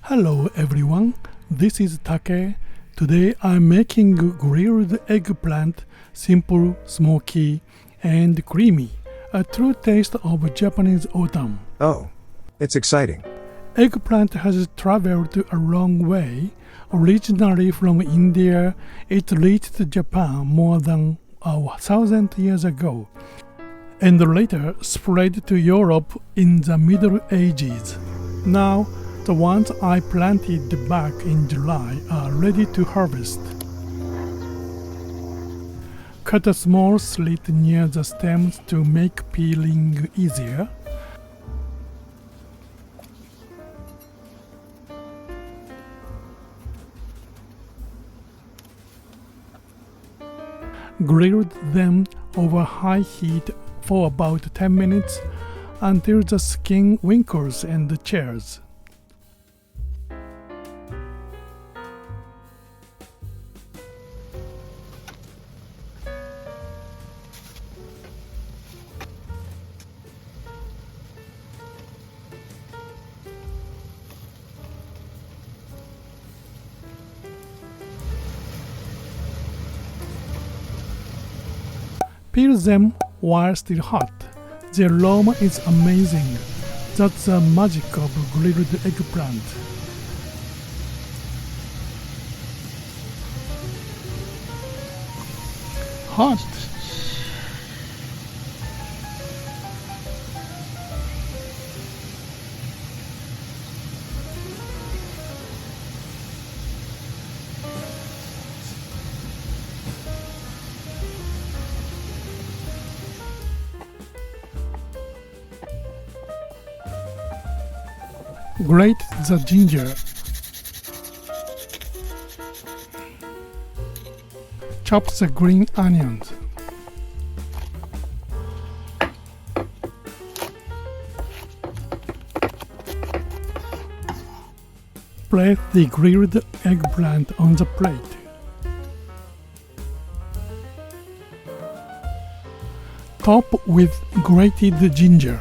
Hello everyone, this is Take. Today I'm making grilled eggplant, simple, smoky, and creamy. A true taste of Japanese autumn. Oh, it's exciting. Eggplant has traveled a long way. Originally from India, it reached Japan more than 1,000 years ago, and later spread to Europe in the Middle Ages. Now, the ones I planted back in July are ready to harvest. Cut a small slit near the stems to make peeling easier. Grilled them over high heat for about 10 minutes until the skin wrinkles and chars. Peel them while still hot. The aroma is amazing. That's the magic of grilled eggplant. Hot. Grate the ginger. Chop the green onions. Place the grilled eggplant on the plate. Top with grated ginger,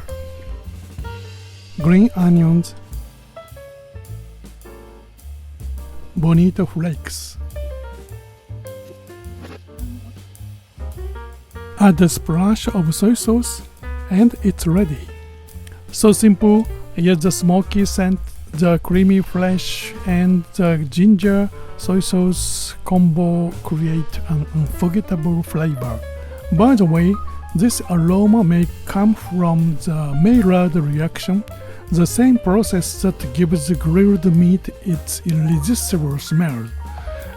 green onions, bonito flakes. Add a splash of soy sauce and it's ready. So simple, yet the smoky scent, the creamy flesh, and the ginger soy sauce combo create an unforgettable flavor. By the way, this aroma may come from the Maillard reaction, the same process that gives the grilled meat its irresistible smell.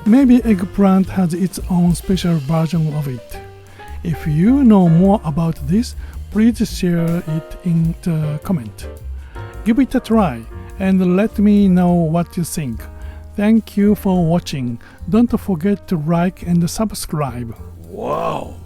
Maybe eggplant has its own special version of it. If you know more about this, please share it in the comment. Give it a try and let me know what you think. Thank you for watching. Don't forget to like and subscribe. Wow!